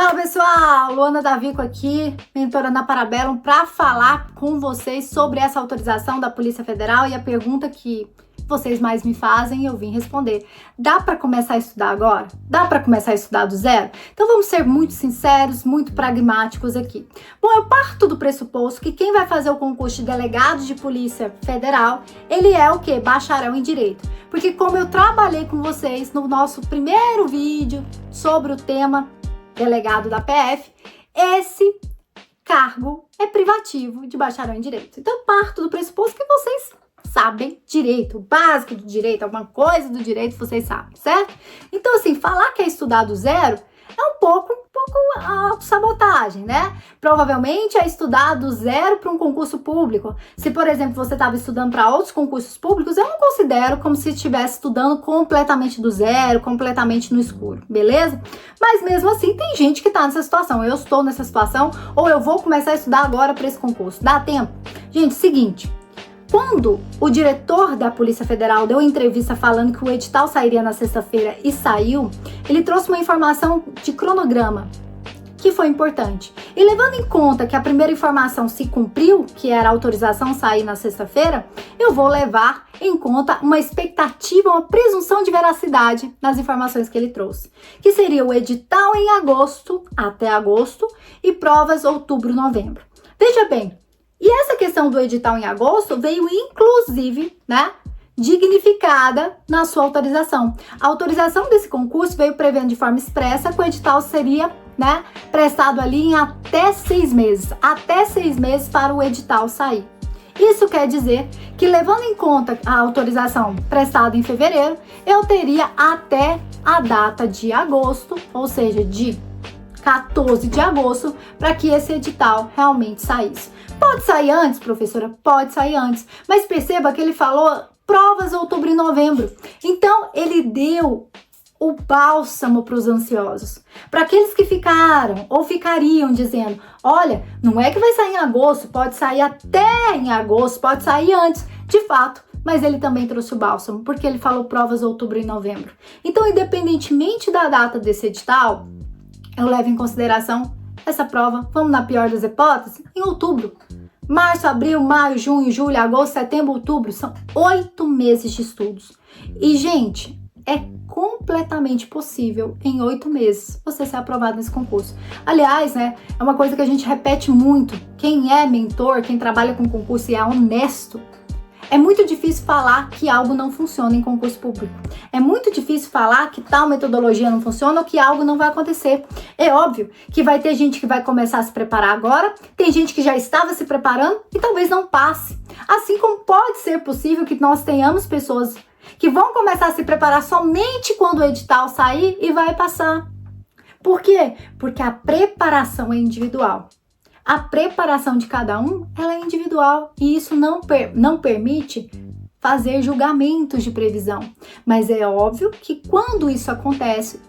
Fala pessoal, Luana Davico aqui, mentora na Parabellum, para falar com vocês sobre essa autorização da Polícia Federal e a pergunta que vocês mais me fazem eu vim responder. Dá para começar a estudar agora? Dá para começar a estudar do zero? Então vamos ser muito sinceros, muito pragmáticos aqui. Bom, eu parto do pressuposto que quem vai fazer o concurso de delegado de Polícia Federal, ele é o quê? Bacharel em Direito. Porque como eu trabalhei com vocês no nosso primeiro vídeo sobre o tema delegado da PF, esse cargo é privativo de bacharel em Direito. Então, eu parto do pressuposto que vocês sabem direito, o básico do direito, alguma coisa do direito vocês sabem, certo? Então, assim, falar que é estudar do zero é um pouco autossabotagem, né? Provavelmente é estudar do zero para um concurso público. Se, por exemplo, você estava estudando para outros concursos públicos, eu não considero como se estivesse estudando completamente do zero, completamente no escuro, beleza? Mas mesmo assim, tem gente que está nessa situação. Eu estou nessa situação, ou eu vou começar a estudar agora para esse concurso. Dá tempo? Gente, seguinte. Quando o diretor da Polícia Federal deu entrevista falando que o edital sairia na sexta-feira e saiu, ele trouxe uma informação de cronograma, que foi importante. E levando em conta que a primeira informação se cumpriu, que era a autorização sair na sexta-feira, eu vou levar em conta uma expectativa, uma presunção de veracidade nas informações que ele trouxe, que seria o edital em agosto, até agosto, e provas outubro, novembro. Veja bem, e essa questão do edital em agosto veio, inclusive, né, dignificada na sua autorização. A autorização desse concurso veio prevendo de forma expressa que o edital seria, né, prestado ali em até 6 meses. Até 6 meses para o edital sair. Isso quer dizer que, levando em conta a autorização prestada em fevereiro, eu teria até a data de agosto, ou seja, de 14 de agosto, para que esse edital realmente saísse. Pode sair antes, professora? Pode sair antes. Mas perceba que ele falou provas outubro e novembro. Então, ele deu o bálsamo para os ansiosos. Para aqueles que ficaram ou ficariam dizendo, olha, não é que vai sair em agosto, pode sair até em agosto, pode sair antes. De fato, mas ele também trouxe o bálsamo, porque ele falou provas outubro e novembro. Então, independentemente da data desse edital, eu levo em consideração essa prova, vamos na pior das hipóteses, em outubro. Março, abril, maio, junho, julho, agosto, setembro, outubro, são 8 meses de estudos. E, gente, é completamente possível, em 8 meses, você ser aprovado nesse concurso. Aliás, né, é uma coisa que a gente repete muito. Quem é mentor, quem trabalha com concurso e é honesto, é muito difícil falar que algo não funciona em concurso público. É muito difícil falar que tal metodologia não funciona ou que algo não vai acontecer. É óbvio que vai ter gente que vai começar a se preparar agora, tem gente que já estava se preparando e talvez não passe. Assim como pode ser possível que nós tenhamos pessoas que vão começar a se preparar somente quando o edital sair e vai passar. Por quê? Porque a preparação é individual. A preparação de cada um, ela é individual e isso não permite fazer julgamentos de previsão. Mas é óbvio que quando isso acontece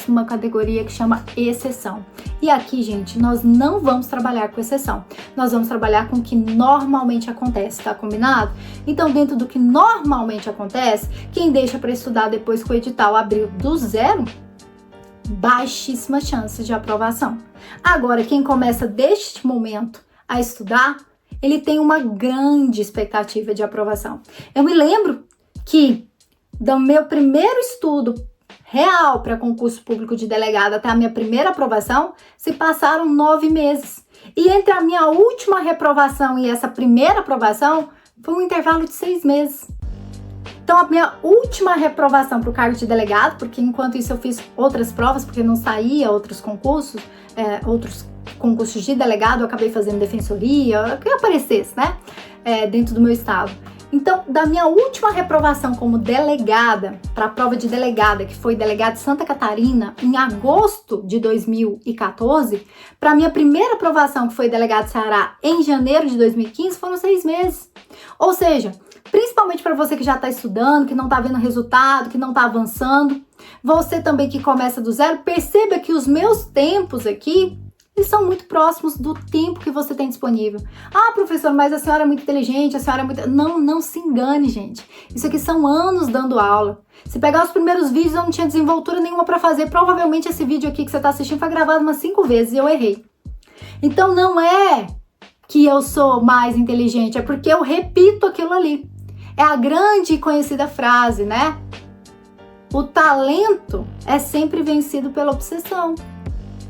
numa categoria que chama exceção. E aqui, gente, nós não vamos trabalhar com exceção. Nós vamos trabalhar com o que normalmente acontece, tá combinado? Então, dentro do que normalmente acontece, quem deixa para estudar depois que o edital abriu do zero, baixíssimas chances de aprovação. Agora, quem começa deste momento a estudar, ele tem uma grande expectativa de aprovação. Eu me lembro que do meu primeiro estudo real para concurso público de delegado até a minha primeira aprovação, se passaram 9 meses. E entre a minha última reprovação e essa primeira aprovação, foi um intervalo de 6 meses. Então, a minha última reprovação para o cargo de delegado, porque enquanto isso eu fiz outras provas, porque não saía outros concursos de delegado, eu acabei fazendo defensoria, o que aparecesse, né, dentro do meu estado. Então, da minha última reprovação como delegada, para a prova de delegada, que foi delegada de Santa Catarina, em agosto de 2014, para a minha primeira aprovação, que foi delegada de Ceará, em janeiro de 2015, foram 6 meses. Ou seja, principalmente para você que já está estudando, que não está vendo resultado, que não está avançando, você também que começa do zero, perceba que os meus tempos aqui eles são muito próximos do tempo que você tem disponível. Ah, professor, mas a senhora é muito inteligente, a senhora é muito... Não se engane, gente. Isso aqui são anos dando aula. Se pegar os primeiros vídeos, eu não tinha desenvoltura nenhuma para fazer. Provavelmente esse vídeo aqui que você está assistindo foi gravado umas 5 vezes e eu errei. Então não é que eu sou mais inteligente, é porque eu repito aquilo ali. É a grande e conhecida frase, né? O talento é sempre vencido pela obsessão.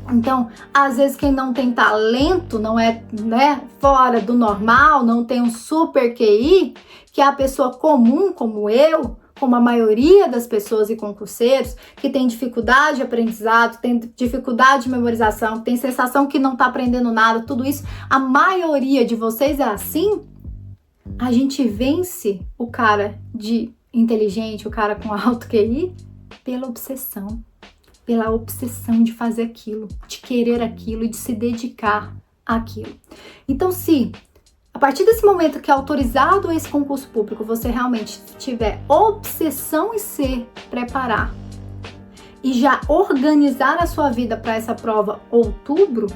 Então, às vezes quem não tem talento, não é, né, fora do normal, não tem um super QI, que é a pessoa comum como eu, como a maioria das pessoas e concurseiros, que tem dificuldade de aprendizado, tem dificuldade de memorização, tem sensação que não está aprendendo nada, tudo isso, a maioria de vocês é assim, a gente vence o cara de inteligente, o cara com alto QI, pela obsessão de fazer aquilo, de querer aquilo e de se dedicar àquilo. Então, se a partir desse momento que é autorizado esse concurso público, você realmente tiver obsessão em se preparar e já organizar a sua vida para essa prova outubro,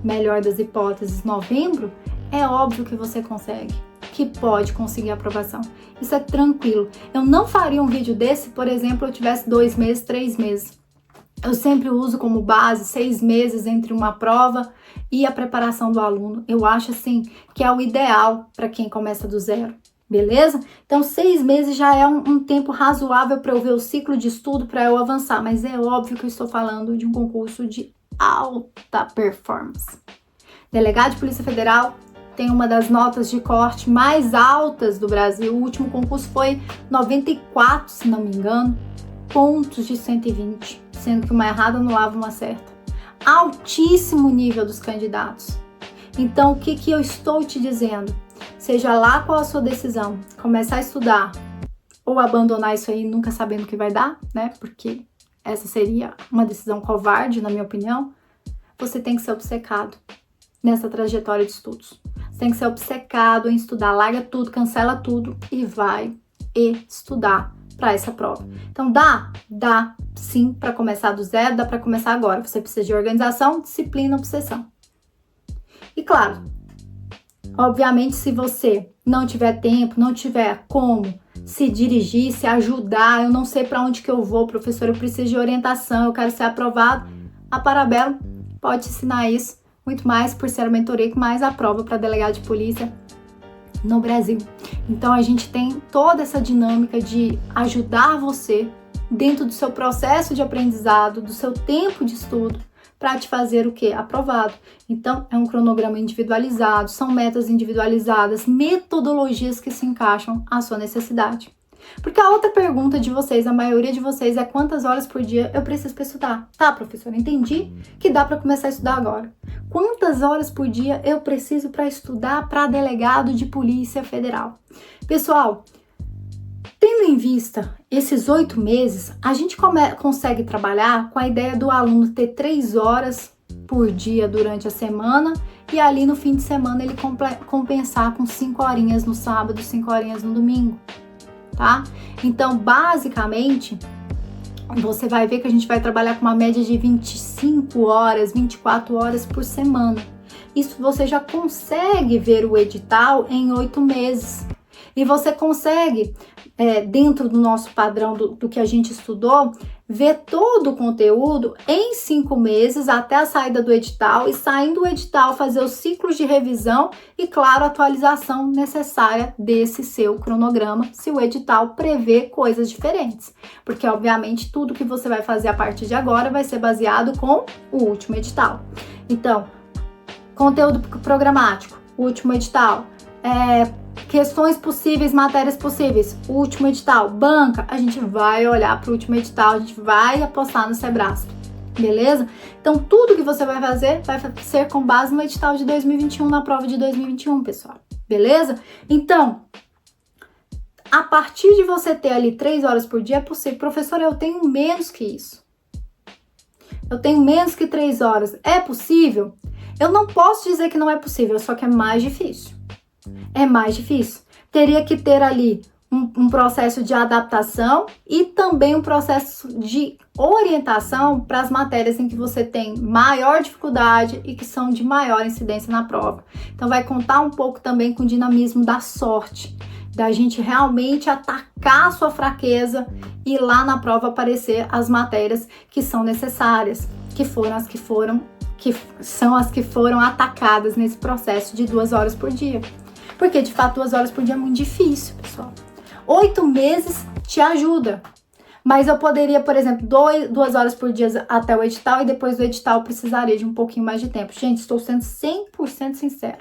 melhor das hipóteses, novembro, é óbvio que você consegue, que pode conseguir a aprovação. Isso é tranquilo. Eu não faria um vídeo desse, por exemplo, eu tivesse 2 meses, 3 meses. Eu sempre uso como base 6 meses entre uma prova e a preparação do aluno. Eu acho assim que é o ideal para quem começa do zero, beleza? Então 6 meses já é um tempo razoável para eu ver o ciclo de estudo, para eu avançar, mas é óbvio que eu estou falando de um concurso de alta performance. Delegado de Polícia Federal tem uma das notas de corte mais altas do Brasil. O último concurso foi 94, se não me engano, pontos de 120. Sendo que uma errada anulava uma certa. Altíssimo nível dos candidatos. Então, o que eu estou te dizendo? Seja lá qual a sua decisão, começar a estudar ou abandonar isso aí nunca sabendo o que vai dar, né? Porque essa seria uma decisão covarde, na minha opinião. Você tem que ser obcecado nessa trajetória de estudos. Você tem que ser obcecado em estudar. Larga tudo, cancela tudo e vai estudar para essa prova. Então, dá sim para começar do zero, dá para começar agora. Você precisa de organização, disciplina, obsessão. E claro, obviamente, se você não tiver tempo, não tiver como se dirigir, se ajudar, eu não sei para onde que eu vou, professor, eu preciso de orientação, eu quero ser aprovado, a Parabellum pode ensinar isso, muito mais por ser a mentoria que mais aprova para delegado de polícia no Brasil. Então a gente tem toda essa dinâmica de ajudar você dentro do seu processo de aprendizado, do seu tempo de estudo, para te fazer o quê? Aprovado. Então é um cronograma individualizado, são metas individualizadas, metodologias que se encaixam à sua necessidade. Porque a outra pergunta de vocês, a maioria de vocês, é quantas horas por dia eu preciso para estudar? Tá, professora, entendi que dá para começar a estudar agora. Quantas horas por dia eu preciso para estudar para delegado de Polícia Federal? Pessoal, tendo em vista esses 8 meses, a gente consegue trabalhar com a ideia do aluno ter 3 horas por dia durante a semana e ali no fim de semana ele compensar com 5 horinhas no sábado, 5 horinhas no domingo. Tá? Então, basicamente, você vai ver que a gente vai trabalhar com uma média de 25 horas, 24 horas por semana. Isso você já consegue ver o edital em 8 meses. E você consegue, dentro do nosso padrão do que a gente estudou, ver todo o conteúdo em 5 meses até a saída do edital e saindo do edital fazer os ciclos de revisão e, claro, a atualização necessária desse seu cronograma, se o edital prevê coisas diferentes. Porque, obviamente, tudo que você vai fazer a partir de agora vai ser baseado com o último edital. Então, conteúdo programático, último edital, questões possíveis, matérias possíveis, último edital, banca, a gente vai olhar para o último edital, a gente vai apostar no Sebrasp, beleza? Então, tudo que você vai fazer vai ser com base no edital de 2021, na prova de 2021, pessoal, beleza? Então, a partir de você ter ali 3 horas por dia, é possível. Professora, eu tenho menos que isso. Eu tenho menos que 3 horas. É possível? Eu não posso dizer que não é possível, só que é mais difícil. É mais difícil. Teria que ter ali um processo de adaptação e também um processo de orientação para as matérias em que você tem maior dificuldade e que são de maior incidência na prova. Então vai contar um pouco também com o dinamismo da sorte, da gente realmente atacar a sua fraqueza e lá na prova aparecer as matérias que são necessárias, que são as que foram atacadas nesse processo de 2 horas por dia. Porque de fato 2 horas por dia é muito difícil, pessoal. 8 meses te ajuda. Mas eu poderia, por exemplo, 2 horas por dia até o edital e depois do edital eu precisaria de um pouquinho mais de tempo. Gente, estou sendo 100% sincera.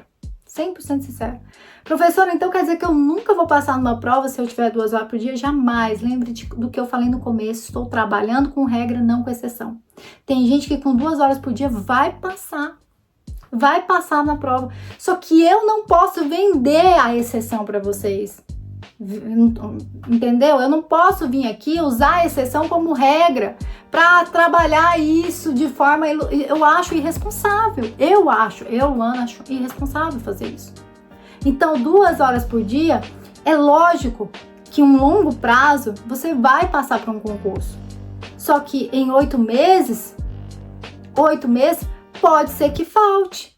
100% sincera. Professora, então quer dizer que eu nunca vou passar numa prova se eu tiver 2 horas por dia? Jamais. Lembre do que eu falei no começo. Estou trabalhando com regra, não com exceção. Tem gente que com 2 horas por dia vai passar na prova. Só que eu não posso vender a exceção para vocês. Entendeu? Eu não posso vir aqui usar a exceção como regra para trabalhar isso de forma, eu acho irresponsável. Eu, Ana, acho irresponsável fazer isso. Então, 2 horas por dia, é lógico que um longo prazo você vai passar para um concurso. Só que em 8 meses pode ser que falte.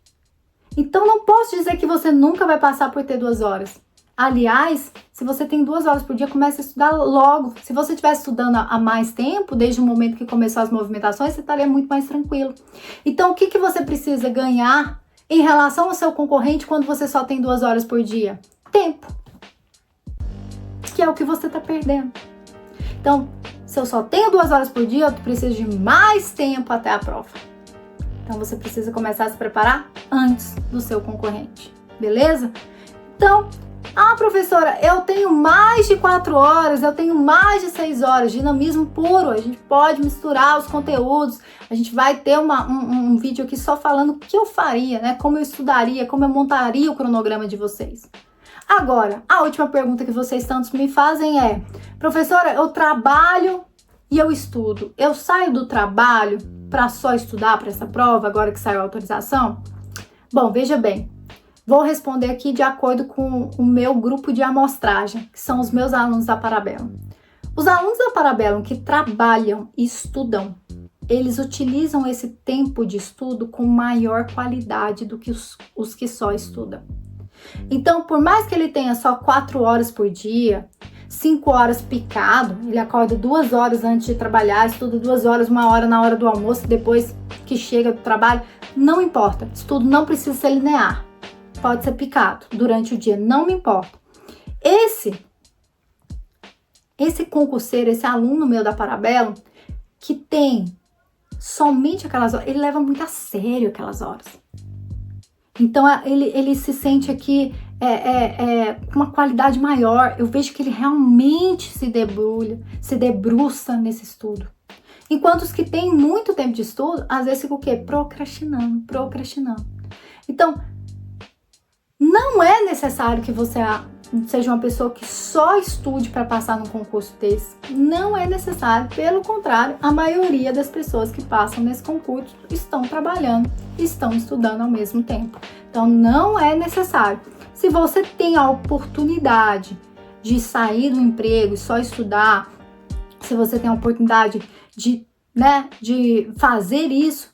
Então, não posso dizer que você nunca vai passar por ter 2 horas. Aliás, se você tem 2 horas por dia, comece a estudar logo. Se você estivesse estudando há mais tempo, desde o momento que começou as movimentações, você estaria muito mais tranquilo. Então, o que você precisa ganhar em relação ao seu concorrente quando você só tem 2 horas por dia? Tempo. Que é o que você está perdendo. Então, se eu só tenho 2 horas por dia, eu preciso de mais tempo até a prova. Então, você precisa começar a se preparar antes do seu concorrente. Beleza? Então, professora, eu tenho mais de 4 horas, eu tenho mais de 6 horas, dinamismo puro, a gente pode misturar os conteúdos, a gente vai ter um vídeo aqui só falando o que eu faria, né? Como eu estudaria, como eu montaria o cronograma de vocês. Agora, a última pergunta que vocês tantos me fazem é: professora, eu trabalho e eu estudo, eu saio do trabalho para só estudar para essa prova, agora que saiu a autorização? Bom, veja bem. Vou responder aqui de acordo com o meu grupo de amostragem, que são os meus alunos da Parabellum. Os alunos da Parabellum que trabalham e estudam, eles utilizam esse tempo de estudo com maior qualidade do que os que só estudam. Então, por mais que ele tenha só 4 horas por dia, 5 horas picado, ele acorda 2 horas antes de trabalhar, estuda 2 horas, 1 hora na hora do almoço, depois que chega do trabalho, não importa, estudo não precisa ser linear. Pode ser picado durante o dia, não me importa. Esse concurseiro, esse aluno meu da Parabellum, que tem somente aquelas horas, ele leva muito a sério aquelas horas. Então, ele se sente aqui com uma qualidade maior. Eu vejo que ele realmente se debruça nesse estudo. Enquanto os que têm muito tempo de estudo, às vezes ficam o quê? Procrastinando. Então, não é necessário que você seja uma pessoa que só estude para passar num concurso desse. Não é necessário. Pelo contrário, a maioria das pessoas que passam nesse concurso estão trabalhando e estão estudando ao mesmo tempo. Então, não é necessário. Se você tem a oportunidade de sair do emprego e só estudar, se você tem a oportunidade de fazer isso,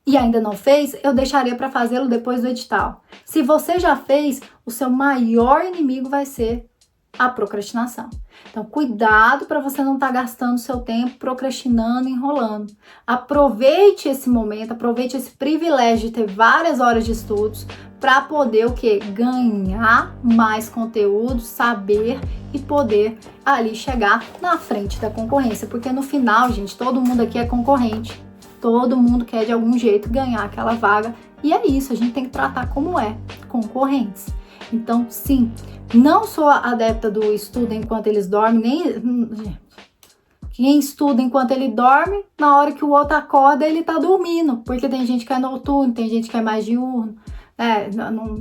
e ainda não fez, eu deixaria para fazê-lo depois do edital. Se você já fez, o seu maior inimigo vai ser a procrastinação. Então, cuidado para você não estar gastando seu tempo procrastinando, enrolando. Aproveite esse momento, aproveite esse privilégio de ter várias horas de estudos para poder o quê? Ganhar mais conteúdo, saber e poder ali chegar na frente da concorrência. Porque no final, gente, todo mundo aqui é concorrente. Todo mundo quer de algum jeito ganhar aquela vaga e é isso, a gente tem que tratar como concorrentes. Então, sim, não sou adepta do estudo enquanto eles dormem, quem estuda enquanto ele dorme, na hora que o outro acorda, ele tá dormindo, porque tem gente que é noturno, tem gente que é mais diurno,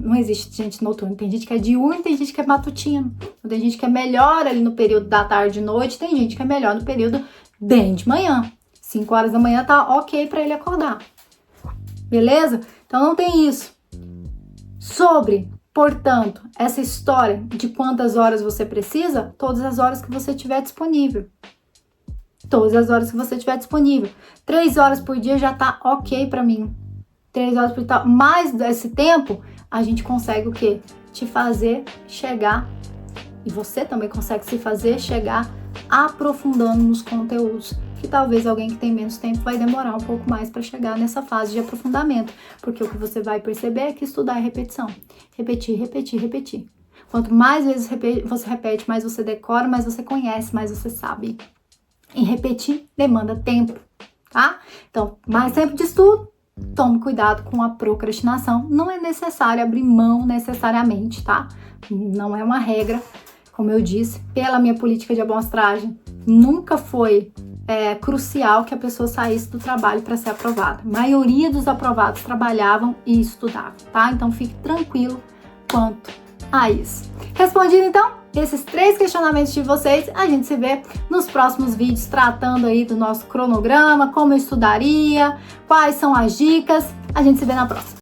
não existe gente noturna, tem gente que é diurno, tem gente que é matutino, tem gente que é melhor ali no período da tarde e noite, tem gente que é melhor no período bem de manhã. 5 horas da manhã tá ok para ele acordar. Beleza? Então não tem isso. Sobre Portanto, essa história de quantas horas você precisa, todas as horas que você tiver disponível. Todas as horas que você tiver disponível. 3 horas por dia já tá ok pra mim. 3 horas por dia. Mais desse tempo, a gente consegue o quê? Te fazer chegar. E você também consegue se fazer chegar aprofundando nos conteúdos. Que talvez alguém que tem menos tempo vai demorar um pouco mais para chegar nessa fase de aprofundamento. Porque o que você vai perceber é que estudar é repetição. Repetir, repetir, repetir. Quanto mais vezes você repete, mais você decora, mais você conhece, mais você sabe. E repetir demanda tempo, tá? Então, mais tempo de estudo, tome cuidado com a procrastinação. Não é necessário abrir mão necessariamente, tá? Não é uma regra, como eu disse, pela minha política de amostragem, nunca foi crucial que a pessoa saísse do trabalho para ser aprovada. A maioria dos aprovados trabalhavam e estudavam, tá? Então, fique tranquilo quanto a isso. Respondido, então, esses 3 questionamentos de vocês, a gente se vê nos próximos vídeos tratando aí do nosso cronograma, como eu estudaria, quais são as dicas. A gente se vê na próxima.